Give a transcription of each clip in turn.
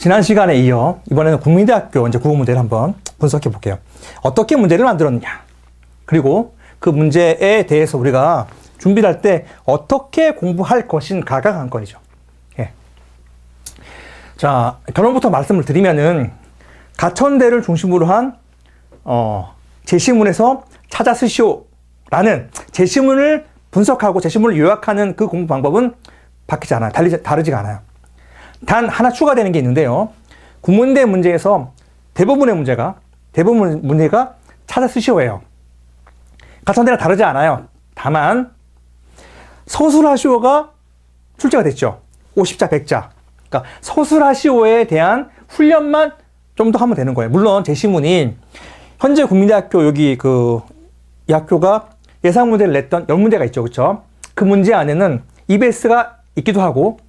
지난 시간에 이어 이번에는 국민대학교 이제 국어 문제를 한번 분석해 볼게요. 어떻게 문제를 만들었느냐. 그리고 그 문제에 대해서 우리가 준비를 할 때 어떻게 공부할 것인가가 관건이죠. 예. 자, 결론부터 말씀을 드리면은 가천대를 중심으로 한 제시문에서 찾아 쓰시오라는 제시문을 분석하고 제시문을 요약하는 그 공부 방법은 바뀌지 않아요. 다르지가 않아요. 단 하나 추가되는 게 있는데요. 국문대 문제에서 대부분의 문제가 찾아 쓰시오예요. 가천대랑 다르지 않아요. 다만 서술하시오가 출제가 됐죠. 50자, 100자. 그러니까 서술하시오에 대한 훈련만 좀 더 하면 되는 거예요. 물론 제시문이 현재 국민대학교 여기 이 학교가 예상 문제를 냈던 10문제가 있죠. 그렇죠? 그 문제 안에는 EBS가 있기도 하고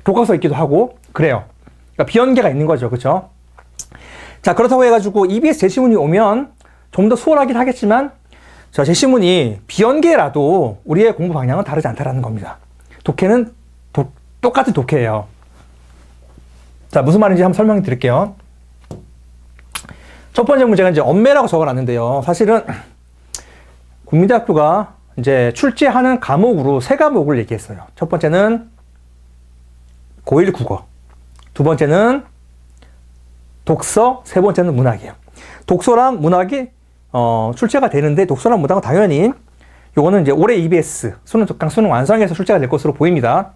교과서 있기도 하고 그래요. 그러니까 비연계가 있는 거죠. 그렇죠? 자, 그렇다고 해가지고 EBS 제시문이 오면 좀 더 수월하긴 하겠지만 자, 제시문이 비연계라도 우리의 공부 방향은 다르지 않다라는 겁니다. 독해는 똑같은 독해예요. 자, 무슨 말인지 한번 설명해 드릴게요. 첫 번째 문제가 이제 엄매라고 적어놨는데요. 사실은 국민대학교가 이제 출제하는 과목으로 세 과목을 얘기했어요. 첫 번째는 고1 국어, 두 번째는 독서, 세 번째는 문학이에요. 독서랑 문학이 출제가 되는데 독서랑 문학은 당연히 요거는 이제 올해 EBS 수능 특강 수능 완성해서 출제가 될 것으로 보입니다.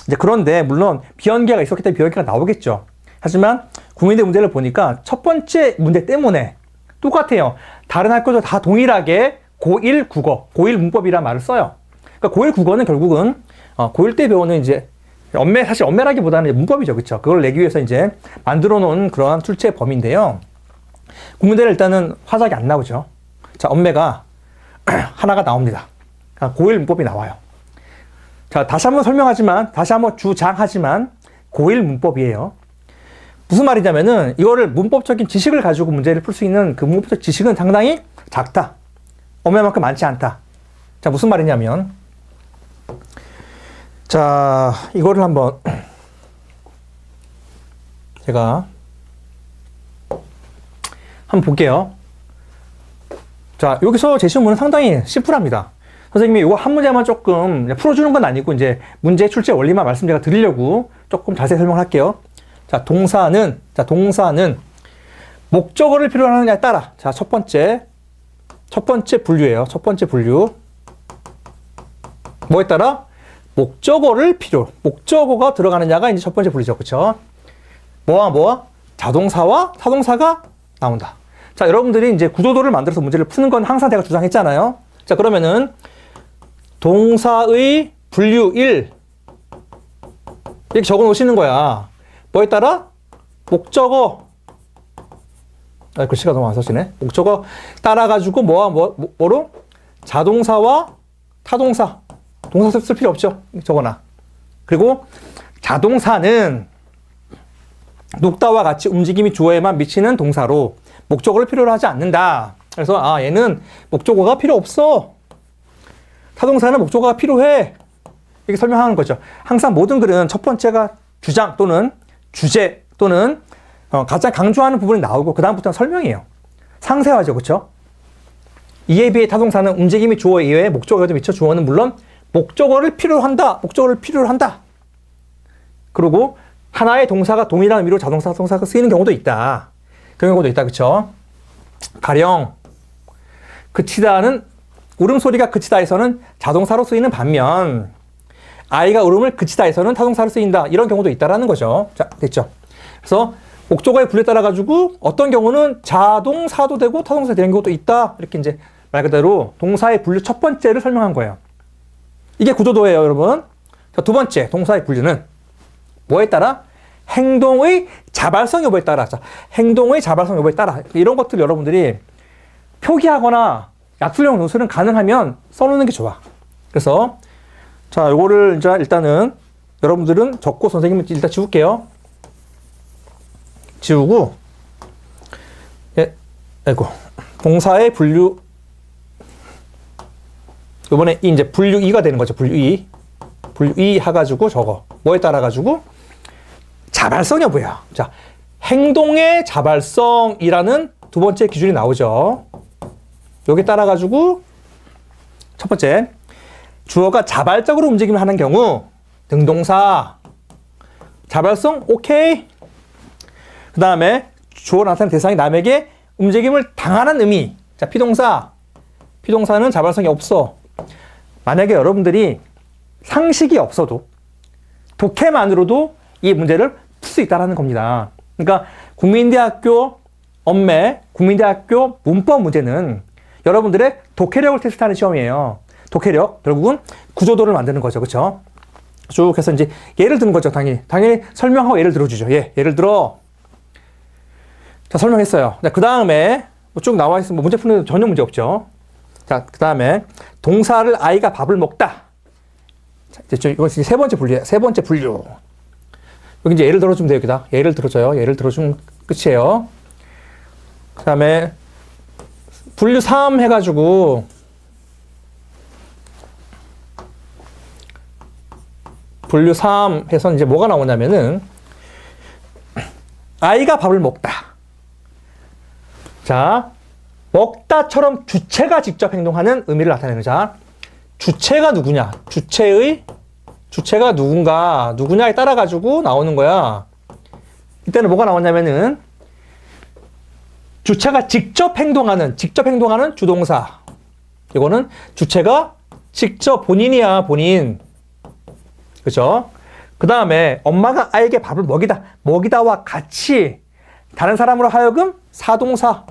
이제 그런데 물론 비연계가 있었기 때문에 비연계가 나오겠죠. 하지만 국민대 문제를 보니까 첫 번째 문제 때문에 똑같아요. 다른 학교도 다 동일하게 고1 국어, 고1 문법이라는 말을 써요. 그러니까 고1 국어는 결국은 고1 때 배우는 이제 사실 엄매라기보다는 문법이죠. 그렇죠? 그걸 내기 위해서 이제 만들어 놓은 그러한 출제 범위인데요. 국민대는 일단은 화작이 안 나오죠. 자, 엄매가 하나가 나옵니다. 그러니까 고1 문법이 나와요. 자, 다시 한번 주장하지만 고1 문법이에요. 무슨 말이냐면은 이거를 문법적인 지식을 가지고 문제를 풀 수 있는 그 문법적 지식은 상당히 작다. 엄매만큼 많지 않다. 자, 무슨 말이냐면 자, 이거를 한번 제가 한번 볼게요. 자, 여기서 제시문은 상당히 심플합니다. 선생님이 이거 한 문제만 조금 풀어주는 건 아니고 이제 문제 출제 원리만 말씀 제가 드리려고 조금 자세히 설명할게요. 자, 동사는 목적어를 필요로 하느냐에 따라 자, 첫 번째 분류예요. 첫 번째 분류. 뭐에 따라? 목적어가 들어가느냐가 이제 첫 번째 분류죠. 그쵸? 뭐와? 자동사와 타동사가 나온다. 자, 여러분들이 이제 구조도를 만들어서 문제를 푸는 건 항상 제가 주장했잖아요. 자, 그러면은 동사의 분류 1 이렇게 적어 놓으시는 거야. 뭐에 따라? 목적어. 글씨가 너무 안 써지네. 목적어 따라가지고 뭐로? 자동사와 타동사. 동사 쓸 필요 없죠. 적어놔. 그리고 자동사는 녹다와 같이 움직임이 주어에만 미치는 동사로 목적어를 필요로 하지 않는다. 그래서 얘는 목적어가 필요 없어. 타동사는 목적어가 필요해. 이렇게 설명하는 거죠. 항상 모든 글은 첫 번째가 주장 또는 주제 또는 가장 강조하는 부분이 나오고 그 다음부터는 설명이에요. 상세하죠. 그렇죠? 이에 비해 타동사는 움직임이 주어 이외에 목적어에도 미쳐 주어는 물론 목적어를 필요로 한다. 그리고 하나의 동사가 동일한 의미로 자동사, 타동사가 쓰이는 경우도 있다. 그런 경우도 있다. 그렇죠? 가령 그치다는 울음소리가 그치다에서는 자동사로 쓰이는 반면 아이가 울음을 그치다에서는 타동사로 쓰인다. 이런 경우도 있다라는 거죠. 자, 됐죠? 그래서 목적어의 분류에 따라 가지고 어떤 경우는 자동사도 되고 타동사 되는 경우도 있다. 이렇게 이제 말 그대로 동사의 분류 첫 번째를 설명한 거예요. 이게 구조도예요, 여러분. 자, 두 번째 동사의 분류는 뭐에 따라? 행동의 자발성 여부에 따라. 자, 행동의 자발성 여부에 따라. 이런 것들 여러분들이 표기하거나 약술형 논술은 가능하면 써놓는 게 좋아. 그래서 자, 요거를 이제 일단은 여러분들은 적고 선생님은 일단 지울게요. 지우고 동사의 분류 이번에 이제 분류 2가 되는 거죠. 분류 2 해가지고 적어. 뭐에 따라 가지고 자발성이 뭐야? 자, 행동의 자발성이라는 두 번째 기준이 나오죠. 여기 따라가지고 첫 번째, 주어가 자발적으로 움직임을 하는 경우 등동사 자발성 오케이. 그 다음에 주어 나타낸 대상이 남에게 움직임을 당하는 의미. 자, 피동사는 자발성이 없어. 만약에 여러분들이 상식이 없어도 독해만으로도 이 문제를 풀 수 있다는 겁니다. 그러니까 국민대학교 엄매, 국민대학교 문법 문제는 여러분들의 독해력을 테스트하는 시험이에요. 독해력, 결국은 구조도를 만드는 거죠. 그렇죠? 쭉 해서 이제 예를 드는 거죠. 당연히 설명하고 예를 들어주죠. 예를 들어. 자, 설명했어요. 자, 그 다음에 쭉 나와 있으면 문제 푸는 전혀 문제 없죠. 자, 그 다음에 동사를 아이가 밥을 먹다. 자, 이제 이거 세 번째 분류예요. 세 번째 분류. 여기 이제 예를 들어주면 돼요. 여기다. 예를 들어줘요. 예를 들어주면 끝이에요. 그 다음에 분류 3 해가지고 분류 3 해서 이제 뭐가 나오냐면은 아이가 밥을 먹다. 자, 먹다처럼 주체가 직접 행동하는 의미를 나타내는 자. 주체가 누구냐? 주체가 누구냐에 따라 가지고 나오는 거야. 이때는 뭐가 나오냐면은 주체가 직접 행동하는 주동사. 이거는 주체가 직접 본인이야, 본인. 그죠? 그 다음에 엄마가 아이에게 밥을 먹이다와 같이 다른 사람으로 하여금 사동사.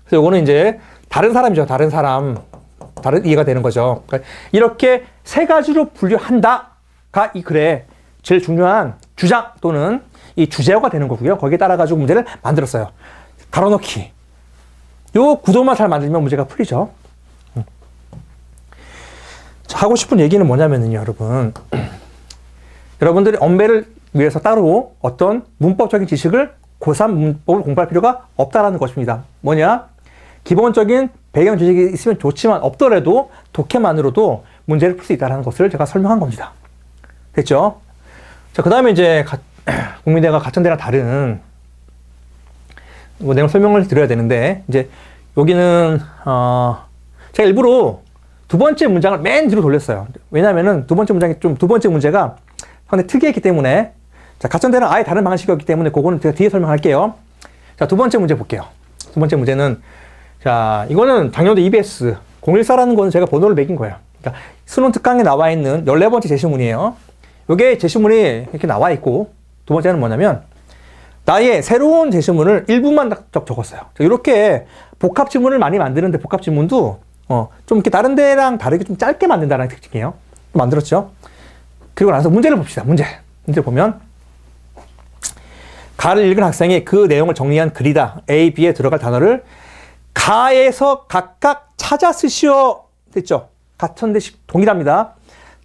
그래서 이거는 이제 다른 사람이죠. 다른 이해가 되는 거죠. 그러니까 이렇게 세 가지로 분류한다가 이 글의 제일 중요한 주장 또는 이 주제어가 되는 거고요. 거기에 따라 가지고 문제를 만들었어요. 가로넣기. 요 구도만 잘 만들면 문제가 풀리죠. 하고 싶은 얘기는 뭐냐면요, 여러분. 여러분들이 엄배를 위해서 따로 어떤 문법적인 지식을 고3 문법을 공부할 필요가 없다라는 것입니다. 뭐냐? 기본적인 배경 지식이 있으면 좋지만 없더라도 독해만으로도 문제를 풀 수 있다는 것을 제가 설명한 겁니다. 됐죠? 자, 그 다음에 이제 국민대가 가천대랑 다른 내용 설명을 드려야 되는데, 이제 여기는 제가 일부러 두 번째 문장을 맨 뒤로 돌렸어요. 왜냐면은 두 번째 문제가 상당히 특이했기 때문에. 자, 가천대는 아예 다른 방식이었기 때문에 그거는 제가 뒤에 설명할게요. 자, 두 번째 문제 볼게요. 두 번째 문제는, 자, 이거는 작년도 EBS 014라는 거는 제가 번호를 매긴 거예요. 그러니까 수능 특강에 나와 있는 14번째 제시문이에요. 요게 제시문이 이렇게 나와 있고, 두 번째는 뭐냐면 나의 새로운 제시문을 일부만 적었어요. 자, 이렇게 복합 지문을 많이 만드는데 복합 지문도 좀 이렇게 다른 데랑 다르게 좀 짧게 만든다는 특징이에요. 만들었죠. 그리고 나서 문제를 봅시다. 문제 보면 가를 읽은 학생이 그 내용을 정리한 글이다. A, B에 들어갈 단어를 가에서 각각 찾아 쓰시오. 됐죠? 가천대식 동일합니다.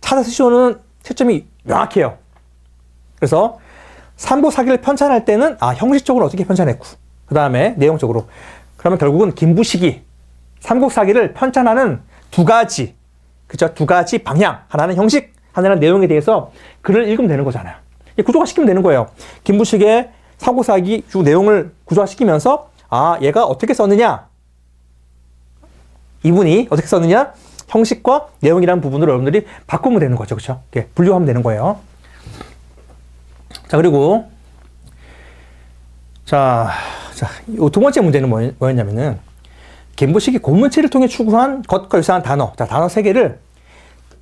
찾아 쓰시오는 채점이 명확해요. 그래서 삼국사기를 편찬할 때는 형식적으로 어떻게 편찬했고, 그 다음에 내용적으로. 그러면 결국은 김부식이 삼국사기를 편찬하는 두 가지 방향, 하나는 형식, 하나는 내용에 대해서 글을 읽으면 되는 거잖아요. 구조화 시키면 되는 거예요. 김부식의 삼국사기 주 내용을 구조화시키면서 얘가 어떻게 썼느냐, 이분이 어떻게 썼느냐, 형식과 내용이라는 부분으로 여러분들이 바꾸면 되는 거죠. 그렇죠? 이렇게 분류하면 되는 거예요. 자, 그리고 이 두 번째 문제는 뭐였냐면은 김부식이 고문체를 통해 추구한 것과 유사한 단어, 단어 3개를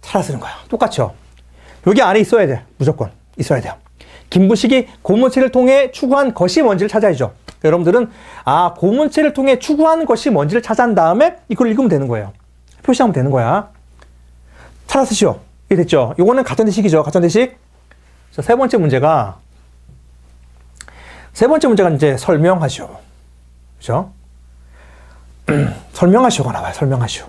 찾아 쓰는 거예요. 똑같죠? 여기 안에 있어야 돼. 무조건 있어야 돼요. 김부식이 고문체를 통해 추구한 것이 뭔지를 찾아야죠. 여러분들은 고문체를 통해 추구하는 것이 뭔지를 찾은 다음에 이걸 읽으면 되는 거예요. 표시하면 되는 거야. 찾아 쓰시오. 이게 됐죠? 이거는 가천대식이죠. 가천대식. 자, 세 번째 문제가 이제 설명하시오. 그죠? 설명하시오가 나와요. 설명하시오.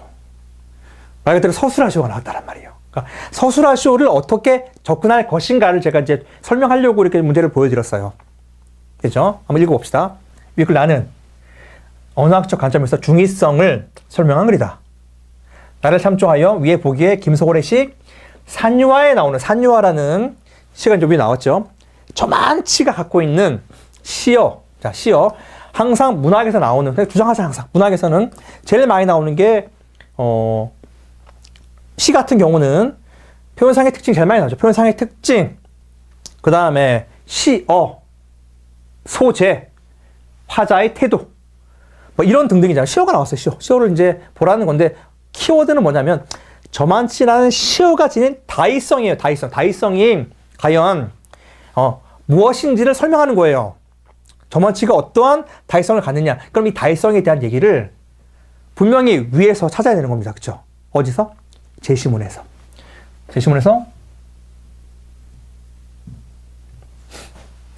말 그대로 서술하시오가 나왔다란 말이에요. 그러니까 서술하시오를 어떻게 접근할 것인가를 제가 이제 설명하려고 이렇게 문제를 보여드렸어요. 그죠? 한번 읽어봅시다. 이 글 나는 언어학적 관점에서 중의성을 설명한 글이다. 나를 참조하여 위에 보기에 김소월의 시 산유화에 나오는 산유화라는 시가 여기 나왔죠. 저만치가 갖고 있는 시어. 자, 시어. 항상 문학에서 나오는, 주장하세요, 항상. 문학에서는 제일 많이 나오는 게, 시 같은 경우는 표현상의 특징이 제일 많이 나오죠. 표현상의 특징. 그 다음에 시어, 소재, 화자의 태도. 뭐 이런 등등이잖아요. 시어가 나왔어요, 시어. 시어를 이제 보라는 건데, 키워드는 뭐냐면, 저만치라는 시어가 지닌 다의성이에요, 다의성. 다의성이 과연, 무엇인지를 설명하는 거예요. 저만치가 어떠한 다의성을 갖느냐. 그럼 이 다의성에 대한 얘기를 분명히 위에서 찾아야 되는 겁니다. 그쵸? 어디서? 제시문에서. 제시문에서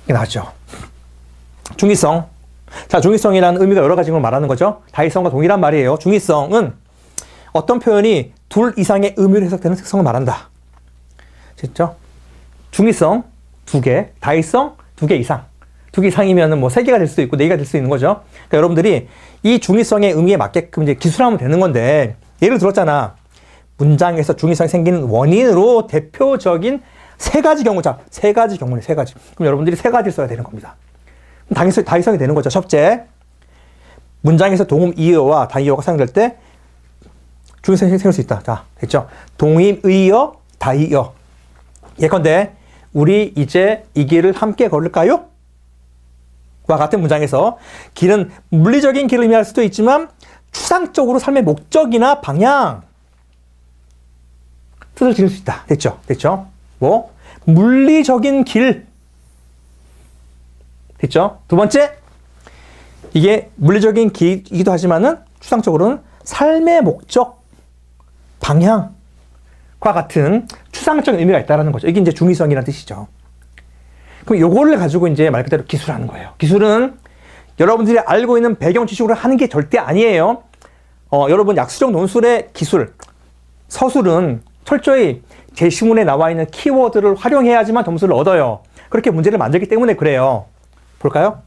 이게 나왔죠. 중의성. 자, 중의성이라는 의미가 여러 가지 걸 말하는 거죠. 다의성과 동일한 말이에요. 중의성은 어떤 표현이 둘 이상의 의미로 해석되는 특성을 말한다. 됐죠? 중의성 2개, 다의성 2개 이상. 2개 이상이면 뭐 3개가 될 수도 있고 4개가 될 수 있는 거죠. 그러니까 여러분들이 이 중의성의 의미에 맞게끔 이제 기술하면 되는 건데, 예를 들었잖아. 문장에서 중의성이 생기는 원인으로 대표적인 3가지 경우. 자, 3가지 경우네, 3가지. 그럼 여러분들이 3가지를 써야 되는 겁니다. 그럼 다의성이 되는 거죠. 첫째, 문장에서 동음 이어와 다이어가 사용될 때 중의성이 생길 수 있다. 자, 됐죠? 동임 의어, 다이어. 예컨대 우리 이제 이 길을 함께 걸을까요? 와 같은 문장에서 길은 물리적인 길을 의미할 수도 있지만 추상적으로 삶의 목적이나 방향 뜻을 지닐 수 있다. 됐죠? 됐죠? 뭐 물리적인 길. 됐죠? 두 번째, 이게 물리적인 길이기도 하지만은 추상적으로는 삶의 목적, 방향과 같은 추상적인 의미가 있다는 거죠. 이게 이제 중의성이라는 뜻이죠. 그럼 요거를 가지고 이제 말 그대로 기술하는 거예요. 기술은 여러분들이 알고 있는 배경 지식으로 하는 게 절대 아니에요. 여러분 약수적 논술의 기술, 서술은 철저히 제시문에 나와 있는 키워드를 활용해야지만 점수를 얻어요. 그렇게 문제를 만들기 때문에 그래요. 볼까요?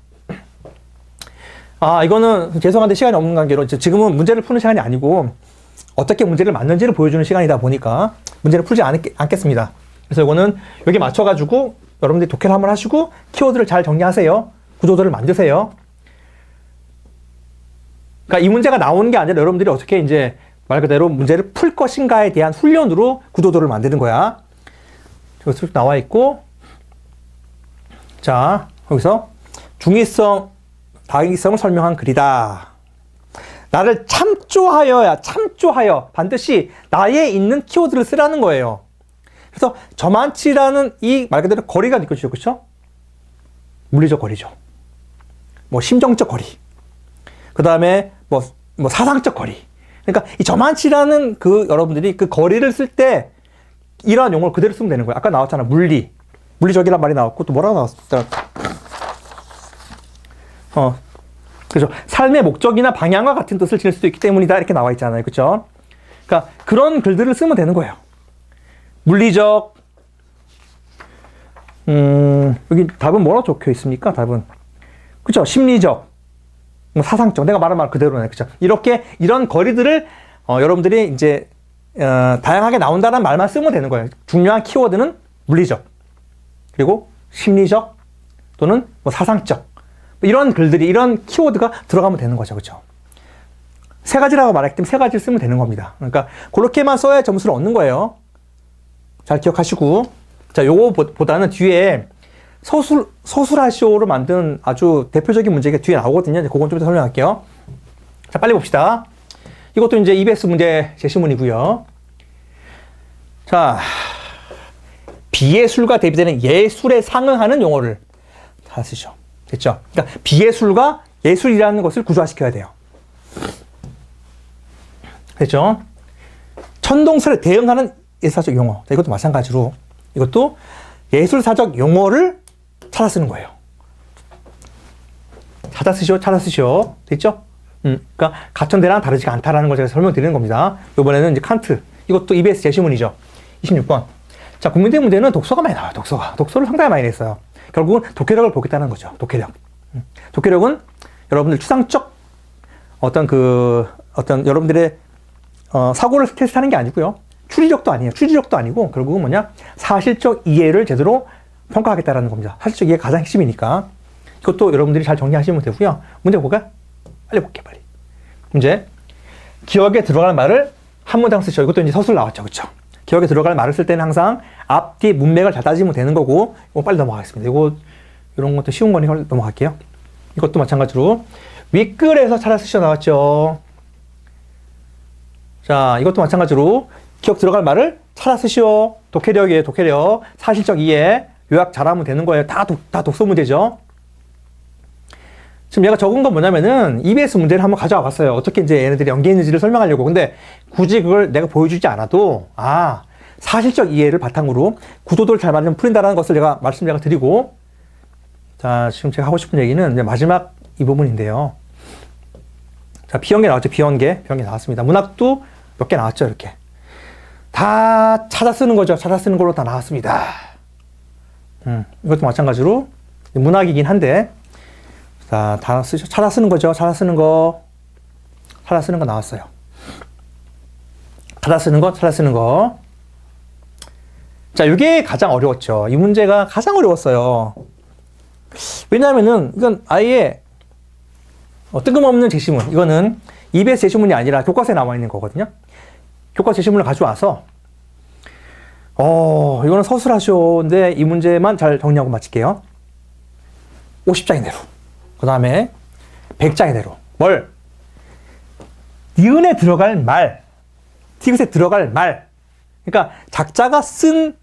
이거는 죄송한데 시간이 없는 관계로 지금은 문제를 푸는 시간이 아니고 어떻게 문제를 만드는지를 보여주는 시간이다 보니까 문제를 풀지 않겠습니다. 그래서 이거는 여기 맞춰가지고 여러분들이 독해를 한번 하시고 키워드를 잘 정리하세요. 구조도를 만드세요. 그러니까 이 문제가 나오는 게 아니라 여러분들이 어떻게 이제 말 그대로 문제를 풀 것인가에 대한 훈련으로 구조도를 만드는 거야. 여기 쭉 나와 있고, 자, 여기서 중의성, 다의성을 설명한 글이다. 나를 참조하여 반드시 나에 있는 키워드를 쓰라는 거예요. 그래서 저만치라는 이 말 그대로 거리가 느껴지죠. 그렇죠? 물리적 거리죠. 뭐 심정적 거리. 그 다음에 뭐 사상적 거리. 그러니까 이 저만치라는 여러분들이 그 거리를 쓸 때 이러한 용어를 그대로 쓰면 되는 거예요. 아까 나왔잖아. 물리적이란 말이 나왔고 또 뭐라고 나왔었더라. 그죠. 삶의 목적이나 방향과 같은 뜻을 지닐 수도 있기 때문이다. 이렇게 나와 있잖아요. 그죠? 그러니까 그런 글들을 쓰면 되는 거예요. 물리적, 여기 답은 뭐라고 적혀 있습니까? 답은. 그죠? 심리적, 사상적. 내가 말한 말 그대로네. 그죠? 이런 거리들을, 여러분들이 이제, 다양하게 나온다는 말만 쓰면 되는 거예요. 중요한 키워드는 물리적, 그리고 심리적, 또는 뭐 사상적. 이런 글들이, 이런 키워드가 들어가면 되는 거죠. 그죠? 3가지라고 말했기 때문에 3가지를 쓰면 되는 겁니다. 그러니까, 그렇게만 써야 점수를 얻는 거예요. 잘 기억하시고. 자, 요거보다는 뒤에 서술하시오로 만든 아주 대표적인 문제가 뒤에 나오거든요. 그건 좀 더 설명할게요. 자, 빨리 봅시다. 이것도 이제 EBS 문제 제시문이고요. 자, 비예술과 대비되는 예술에 상응하는 용어를 다 쓰죠. 됐죠? 그러니까 비예술과 예술이라는 것을 구조화시켜야 돼요. 됐죠? 천동설에 대응하는 예술사적 용어. 자, 이것도 마찬가지로 이것도 예술사적 용어를 찾아 쓰는 거예요. 찾아 쓰시오. 됐죠? 그러니까 가천대랑 다르지가 않다라는 걸 제가 설명드리는 겁니다. 이번에는 이제 칸트. 이것도 EBS 제시문이죠. 26번. 자, 국민대 문제는 독서가 많이 나와요. 독서를 상당히 많이 냈어요. 결국은 독해력을 보겠다는 거죠. 독해력. 독해력은 여러분들 추상적 어떤 여러분들의 사고를 테스트하는 게 아니고요. 추리력도 아니에요. 추리력도 아니고 결국은 뭐냐? 사실적 이해를 제대로 평가하겠다라는 겁니다. 사실적 이해가 가장 핵심이니까. 이것도 여러분들이 잘 정리하시면 되고요. 문제 볼까? 빨리 볼게, 빨리. 문제. 기억에 들어갈 말을 한 문장 쓰시죠. 이것도 이제 서술 나왔죠. 그쵸? 기억에 들어갈 말을 쓸 때는 항상 앞뒤 문맥을 잘 따지면 되는 거고, 이거 빨리 넘어가겠습니다. 이런 것도 쉬운 거니까 넘어갈게요. 이것도 마찬가지로 윗글에서 찾아 쓰셔 나왔죠. 자, 이것도 마찬가지로 기억 들어갈 말을 찾아 쓰시오. 독해력이에요, 독해력. 사실적 이해. 요약 잘하면 되는 거예요. 다 독서 문제죠. 지금 얘가 적은 건 뭐냐면은 EBS 문제를 한번 가져와 봤어요. 어떻게 이제 얘네들이 연계했는지를 설명하려고. 근데 굳이 그걸 내가 보여주지 않아도, 사실적 이해를 바탕으로 구도도를 잘 맞으면 풀린다는 것을 제가 드리고, 자, 지금 제가 하고 싶은 얘기는 이제 마지막 이 부분인데요. 자, 비연계 나왔죠. 비연계 나왔습니다. 문학도 몇 개 나왔죠. 이렇게. 다 찾아 쓰는 거죠. 찾아 쓰는 걸로 다 나왔습니다. 이것도 마찬가지로 문학이긴 한데, 자, 찾아 쓰는 거죠. 찾아 쓰는 거 나왔어요. 찾아 쓰는 거. 자, 이게 가장 어려웠죠. 이 문제가 가장 어려웠어요. 왜냐하면은 이건 아예 뜬금없는 제시문. 이거는 EBS 제시문이 아니라 교과서에 나와 있는 거거든요. 교과서 제시문을 가져와서 이거는 서술하쇼. 근데 이 문제만 잘 정리하고 마칠게요. 50장이대로. 그 다음에 100장이대로. 니은에 들어갈 말, 티귿에 들어갈 말. 그러니까 작자가 쓴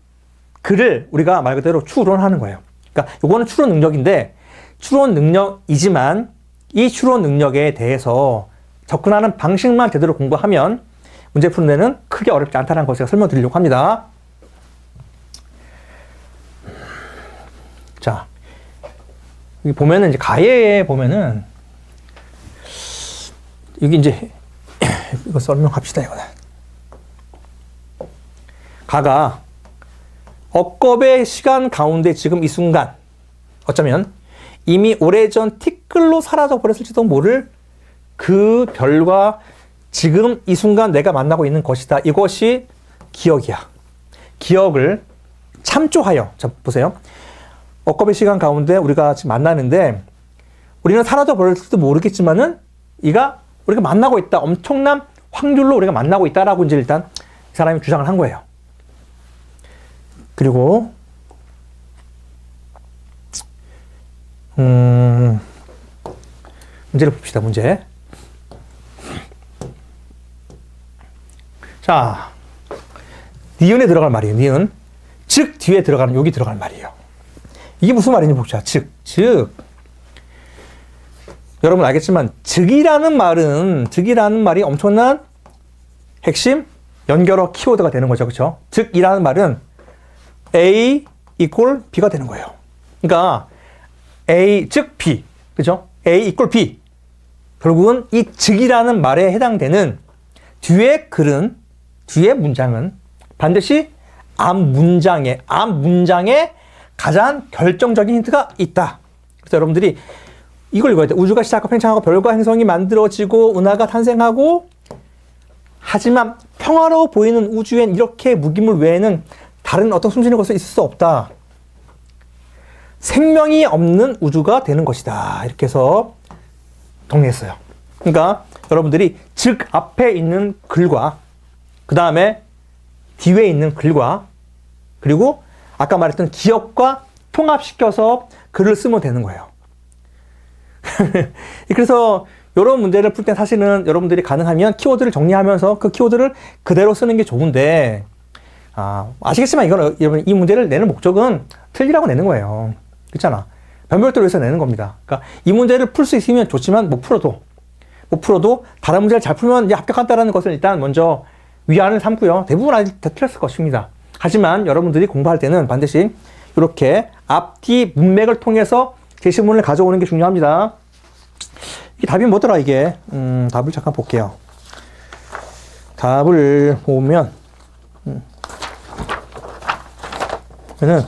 글을 우리가 말 그대로 추론하는 거예요. 그러니까 요거는 추론 능력인데, 추론 능력이지만 이 추론 능력에 대해서 접근하는 방식만 제대로 공부하면 문제 푸는 데는 크게 어렵지 않다는 것을 제가 설명드리려고 합니다. 자, 여기 보면은 이제 가예에 보면은 여기 이제 이거 설명합시다. 이거는 가가 억겁의 시간 가운데 지금 이 순간 어쩌면 이미 오래전 티끌로 사라져 버렸을지도 모를 그 별과 지금 이 순간 내가 만나고 있는 것이다. 이것이 기억이야. 기억을 참조하여. 자, 보세요. 억겁의 시간 가운데 우리가 지금 만나는데 우리는 사라져 버렸을지도 모르겠지만은 우리가 만나고 있다. 엄청난 확률로 우리가 만나고 있다라고 이제 일단 이 사람이 주장을 한 거예요. 그리고 문제를 봅시다. 문제. 자, 니은에 들어갈 말이에요. 니은. 즉 뒤에 들어가는 여기 들어갈 말이에요. 이게 무슨 말인지 봅시다. 즉. 여러분 알겠지만 즉이라는 말이 엄청난 핵심 연결어 키워드가 되는 거죠. 그렇죠? 즉이라는 말은 A equal B가 되는 거예요. 그러니까 A 즉 B. 그죠? A equal B. 결국은 이 즉이라는 말에 해당되는 뒤에 문장은 반드시 앞 문장에 가장 결정적인 힌트가 있다. 그래서 여러분들이 이걸 읽어야 돼. 우주가 시작하고 팽창하고 별과 행성이 만들어지고 은하가 탄생하고, 하지만 평화로워 보이는 우주엔 이렇게 무기물 외에는 다른 어떤 숨쉬는 것은 있을 수 없다. 생명이 없는 우주가 되는 것이다. 이렇게 해서 정리했어요. 그러니까 여러분들이 즉 앞에 있는 글과 그 다음에 뒤에 있는 글과 그리고 아까 말했던 기억과 통합시켜서 글을 쓰면 되는 거예요. 그래서 이런 문제를 풀 때 사실은 여러분들이 가능하면 키워드를 정리하면서 그 키워드를 그대로 쓰는 게 좋은데, 아시겠지만 이거는 여러분 이 문제를 내는 목적은 틀리라고 내는 거예요. 그렇잖아. 변별도를 위해서 내는 겁니다. 그러니까 이 문제를 풀 수 있으면 좋지만 못 풀어도 다른 문제를 잘 풀면 이제 합격한다는 것을 일단 먼저 위안을 삼고요. 대부분 아직 다 틀렸을 것입니다. 하지만 여러분들이 공부할 때는 반드시 이렇게 앞뒤 문맥을 통해서 제시문을 가져오는 게 중요합니다. 이 답이 뭐더라 이게? 답을 잠깐 볼게요. 답을 보면 저는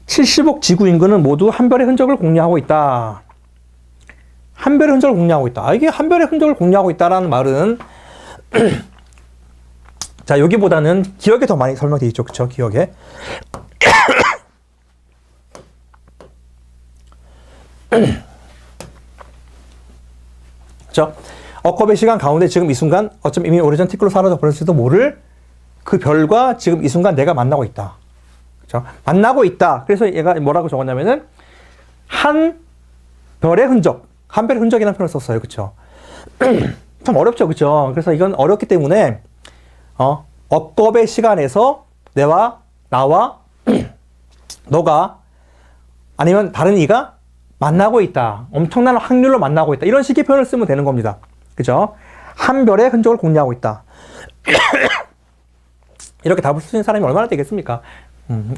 70억 지구 인구는 모두 한 별의 흔적을 공유하고 있다. 한 별의 흔적을 공유하고 있다. 이게 한 별의 흔적을 공유하고 있다라는 말은 자, 여기보다는 기억에 더 많이 설명되어 있죠. 그쵸? 기억에. 그렇죠? 억겁의 시간 가운데 지금 이 순간 어쩜 이미 오래전 티끌로 사라져 버렸을지도 모를 그 별과 지금 이 순간 내가 만나고 있다. 그렇죠? 만나고 있다. 그래서 얘가 뭐라고 적었냐면은 한 별의 흔적, 한 별의 흔적이라는 표현을 썼어요. 그렇죠? 참 어렵죠. 그렇죠? 그래서 이건 어렵기 때문에 억겁의 시간에서 나와 너가 아니면 다른 이가 만나고 있다. 엄청난 확률로 만나고 있다. 이런 식의 표현을 쓰면 되는 겁니다. 그죠? 한 별의 흔적을 공유하고 있다. 이렇게 답을 쓸 수 있는 사람이 얼마나 되겠습니까?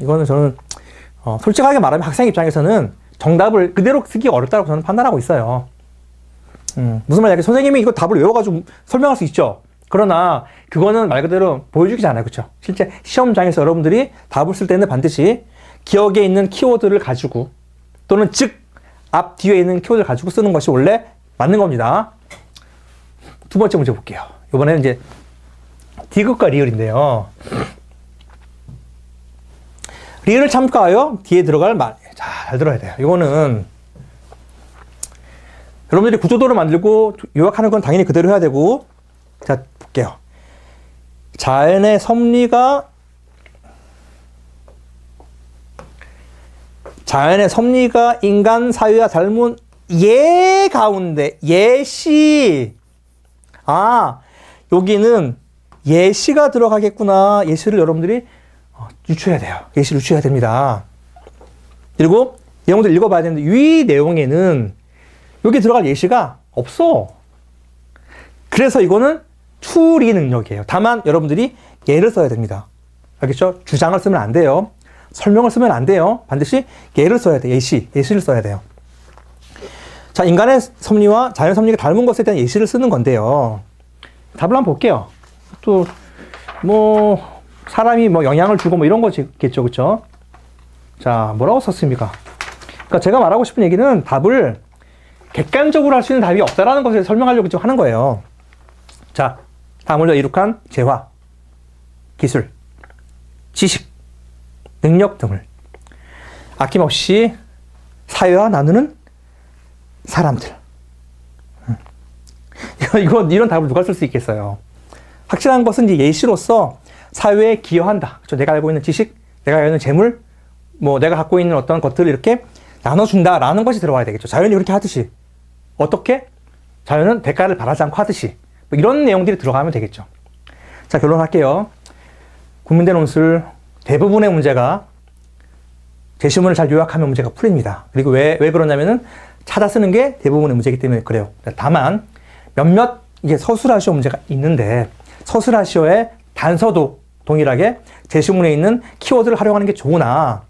이거는 저는 솔직하게 말하면 학생 입장에서는 정답을 그대로 쓰기 어렵다고 저는 판단하고 있어요. 무슨 말이야? 선생님이 이거 답을 외워가지고 설명할 수 있죠. 그러나 그거는 말 그대로 보여주기지 않아요. 그렇죠? 실제 시험장에서 여러분들이 답을 쓸 때는 반드시 기억에 있는 키워드를 가지고 또는 즉 앞 뒤에 있는 키워드를 가지고 쓰는 것이 원래 맞는 겁니다. 두 번째 문제 볼게요. 이번에는 이제 디귿과 리을인데요. 리을을 참고하여 뒤에 들어갈 말 잘 들어야 돼요. 이거는 여러분들이 구조도를 만들고 요약하는 건 당연히 그대로 해야 되고, 자 볼게요. 자연의 섭리가 인간 사회와 닮은 예 가운데 예시. 여기는 예시가 들어가겠구나. 예시를 여러분들이 유추해야 돼요. 예시를 유추해야 됩니다. 그리고 내용들 읽어봐야 되는데 이 내용에는 여기 들어갈 예시가 없어. 그래서 이거는 추리 능력이에요. 다만 여러분들이 예를 써야 됩니다. 알겠죠? 주장을 쓰면 안 돼요. 설명을 쓰면 안 돼요. 반드시 예를 써야 돼. 예시를 써야 돼요. 자, 인간의 섭리와 자연 섭리가 닮은 것에 대한 예시를 쓰는 건데요. 답을 한번 볼게요. 또 사람이 영향을 주고 이런 거겠죠. 그쵸? 자, 뭐라고 썼습니까? 그러니까 제가 말하고 싶은 얘기는 답을 객관적으로 할 수 있는 답이 없다라는 것을 설명하려고 좀 하는 거예요. 자, 다음으로 이룩한 재화, 기술, 지식, 능력 등을 아낌없이 사회와 나누는 사람들. 이런 답을 누가 쓸 수 있겠어요? 확실한 것은 이제 예시로서 사회에 기여한다. 그렇죠? 내가 알고 있는 지식, 내가 알고 있는 재물, 내가 갖고 있는 어떤 것들을 이렇게 나눠준다라는 것이 들어가야 되겠죠. 자연이 그렇게 하듯이. 어떻게? 자연은 대가를 바라지 않고 하듯이. 이런 내용들이 들어가면 되겠죠. 자, 결론할게요. 국민대 논술 대부분의 문제가 제시문을 잘 요약하면 문제가 풀립니다. 그리고 왜 그러냐면은 찾아 쓰는 게 대부분의 문제이기 때문에 그래요. 다만 몇몇 이게 서술하시오 문제가 있는데 서술하시오의 단서도 동일하게 제시문에 있는 키워드를 활용하는 게 좋으나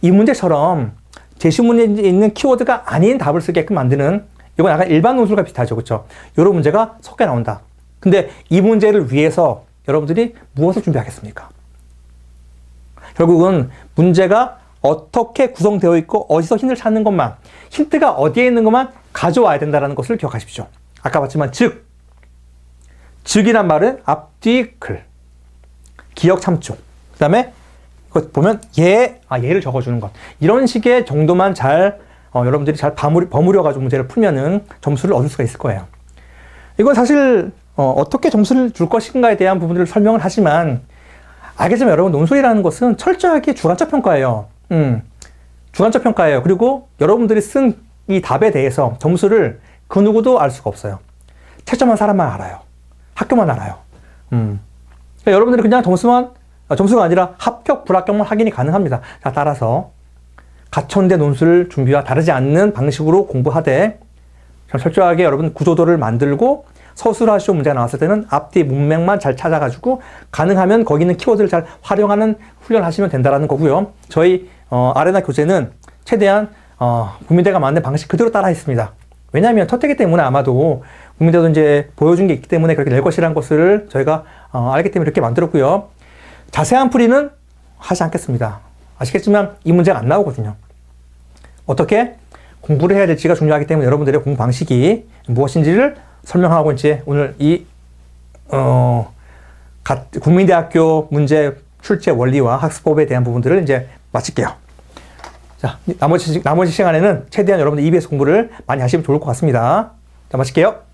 이 문제처럼 제시문에 있는 키워드가 아닌 답을 쓰게끔 만드는 이건 약간 일반 논술과 비슷하죠. 그렇죠? 이런 문제가 섞여 나온다. 근데 이 문제를 위해서 여러분들이 무엇을 준비하겠습니까? 결국은 문제가 어떻게 구성되어 있고 어디서 힌트를 찾는 것만, 힌트가 어디에 있는 것만 가져와야 된다는 것을 기억하십시오. 아까 봤지만 즉이란 말은 앞뒤 글, 기억 참조, 그 다음에 이거 보면 예를 적어주는 것. 이런 식의 정도만 잘 여러분들이 잘 버무려가지고 문제를 풀면은 점수를 얻을 수가 있을 거예요. 이건 사실 어떻게 점수를 줄 것인가에 대한 부분들을 설명을 하지만 알겠지만 여러분 논술이라는 것은 철저하게 주관적 평가예요. 주관적 평가예요. 그리고 여러분들이 쓴 이 답에 대해서 점수를 그 누구도 알 수가 없어요. 채점한 사람만 알아요. 학교만 알아요. 그러니까 여러분들이 그냥 점수가 아니라 합격, 불합격만 확인이 가능합니다. 자, 따라서 가천대 논술 준비와 다르지 않는 방식으로 공부하되 철저하게 여러분 구조도를 만들고 서술하시오 문제가 나왔을 때는 앞뒤 문맥만 잘 찾아가지고 가능하면 거기 있는 키워드를 잘 활용하는 훈련을 하시면 된다는 거고요. 저희 아레나 교재는 최대한 국민대가 만든 방식 그대로 따라 했습니다. 왜냐하면 첫 해기 때문에 아마도 국민대도 이제 보여준 게 있기 때문에 그렇게 낼 것이라는 것을 저희가 알기 때문에 이렇게 만들었고요. 자세한 풀이는 하지 않겠습니다. 아시겠지만 이 문제가 안 나오거든요. 어떻게 공부를 해야 될지가 중요하기 때문에 여러분들의 공부 방식이 무엇인지를 설명하고 이제 오늘 이 국민대학교 문제 출제 원리와 학습법에 대한 부분들을 이제 마칠게요. 자, 나머지 시간에는 최대한 여러분들 EBS 공부를 많이 하시면 좋을 것 같습니다. 자, 마칠게요.